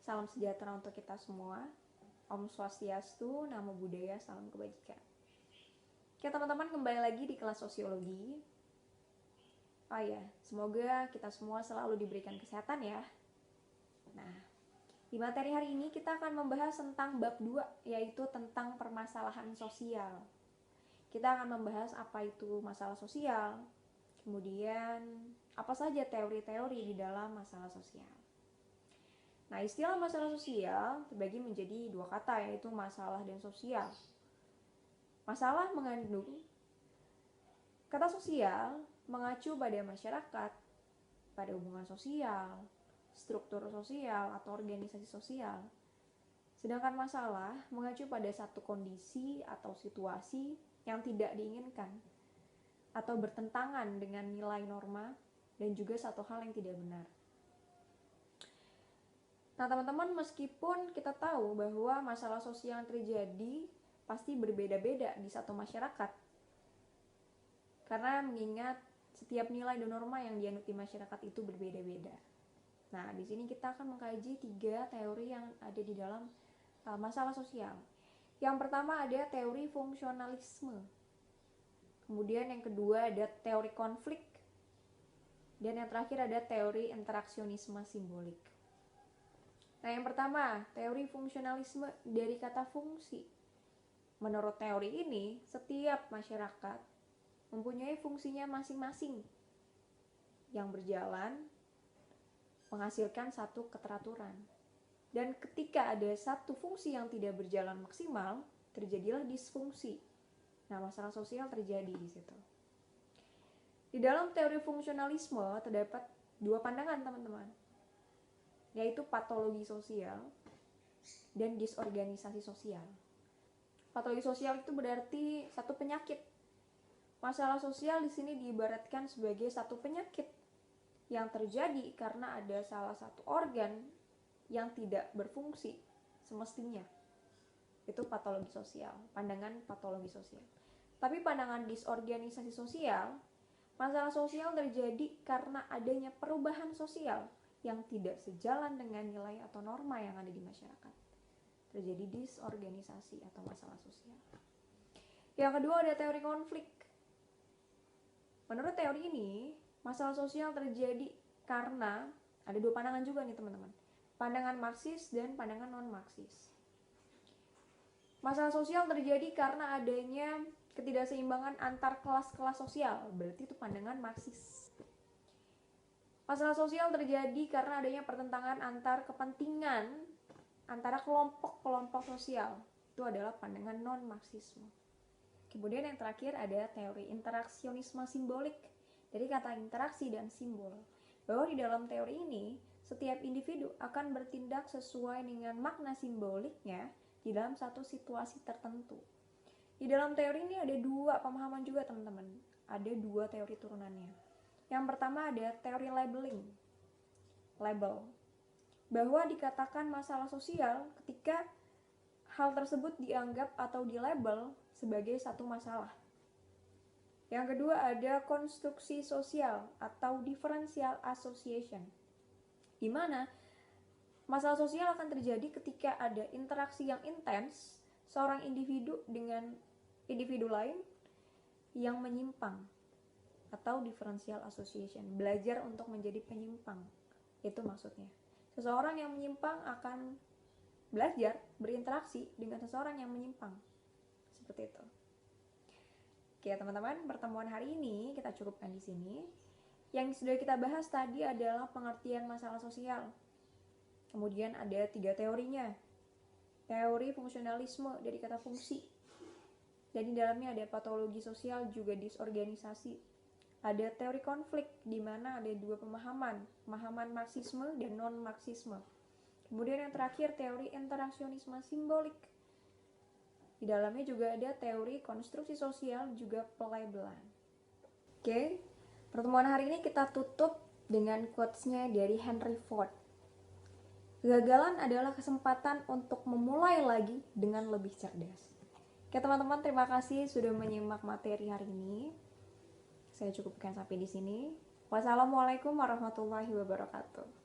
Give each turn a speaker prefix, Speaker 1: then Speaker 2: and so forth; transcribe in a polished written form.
Speaker 1: Salam sejahtera untuk kita semua. Om Swastiastu, Namo Buddhaya, salam kebajikan. Oke teman-teman, kembali lagi di kelas sosiologi. Oh ya, semoga kita semua selalu diberikan kesehatan ya. Nah, di materi hari ini kita akan membahas tentang bab 2, yaitu tentang permasalahan sosial. Kita akan membahas apa itu masalah sosial, kemudian apa saja teori-teori di dalam masalah sosial. Nah, istilah masalah sosial terbagi menjadi dua kata, yaitu masalah dan sosial. Masalah mengandung kata sosial mengacu pada masyarakat, pada hubungan sosial, struktur sosial atau organisasi sosial. Sedangkan masalah mengacu pada satu kondisi atau situasi yang tidak diinginkan atau bertentangan dengan nilai norma dan juga satu hal yang tidak benar. Nah teman-teman, meskipun kita tahu bahwa masalah sosial yang terjadi pasti berbeda-beda di satu masyarakat, karena mengingat setiap nilai dan norma yang dianut di masyarakat itu berbeda-beda. Nah, di sini kita akan mengkaji 3 teori yang ada di dalam masalah sosial. Yang pertama ada teori fungsionalisme. Kemudian yang kedua ada teori konflik. Dan yang terakhir ada teori interaksionisme simbolik. Nah, yang pertama, teori fungsionalisme dari kata fungsi. Menurut teori ini, setiap masyarakat mempunyai fungsinya masing-masing yang berjalan menghasilkan satu keteraturan. Dan ketika ada satu fungsi yang tidak berjalan maksimal, terjadilah disfungsi. Nah, masalah sosial terjadi di situ. Di dalam teori fungsionalisme terdapat 2 pandangan, teman-teman, yaitu patologi sosial dan disorganisasi sosial. Patologi sosial itu berarti satu penyakit. Masalah sosial di sini diibaratkan sebagai satu penyakit yang terjadi karena ada salah satu organ yang tidak berfungsi semestinya. Itu patologi sosial, pandangan patologi sosial. Tapi pandangan disorganisasi sosial, masalah sosial terjadi karena adanya perubahan sosial yang tidak sejalan dengan nilai atau norma yang ada di masyarakat. Terjadi disorganisasi atau masalah sosial. Yang kedua ada teori konflik. Menurut teori ini, masalah sosial terjadi karena ada 2 pandangan juga nih teman-teman. Pandangan Marxis dan pandangan non-Marxis. Masalah sosial terjadi karena adanya ketidakseimbangan antar kelas-kelas sosial. Berarti itu pandangan Marxis. Masalah sosial terjadi karena adanya pertentangan antar kepentingan antara kelompok-kelompok sosial. Itu adalah pandangan non-Marxisme. Kemudian yang terakhir ada teori interaksionisme simbolik, dari kata interaksi dan simbol. Bahwa di dalam teori ini, setiap individu akan bertindak sesuai dengan makna simboliknya di dalam satu situasi tertentu. Di dalam teori ini ada 2 pemahaman juga, teman-teman. Ada 2 teori turunannya. Yang pertama ada teori labeling. Label. Bahwa dikatakan masalah sosial ketika hal tersebut dianggap atau dilabel sebagai satu masalah. Yang kedua ada konstruksi sosial atau differential association, di mana masalah sosial akan terjadi ketika ada interaksi yang intens seorang individu dengan individu lain yang menyimpang, atau differential association, belajar untuk menjadi penyimpang. Itu maksudnya. Seseorang yang menyimpang akan belajar berinteraksi dengan seseorang yang menyimpang. Seperti itu. Oke, teman-teman, pertemuan hari ini kita cukupkan di sini. Yang sudah kita bahas tadi adalah pengertian masalah sosial. Kemudian ada 3 teorinya. Teori fungsionalisme dari kata fungsi. Dan di dalamnya ada patologi sosial juga disorganisasi. Ada teori konflik di mana ada 2 pemahaman Marxisme dan non-Marxisme. Kemudian yang terakhir teori interaksionisme simbolik. Di dalamnya juga ada teori konstruksi sosial juga pelabelan. Oke, pertemuan hari ini kita tutup dengan quotes-nya dari Henry Ford. Kegagalan adalah kesempatan untuk memulai lagi dengan lebih cerdas. Oke teman-teman, terima kasih sudah menyimak materi hari ini. Saya cukupkan sampai di sini. Wassalamualaikum warahmatullahi wabarakatuh.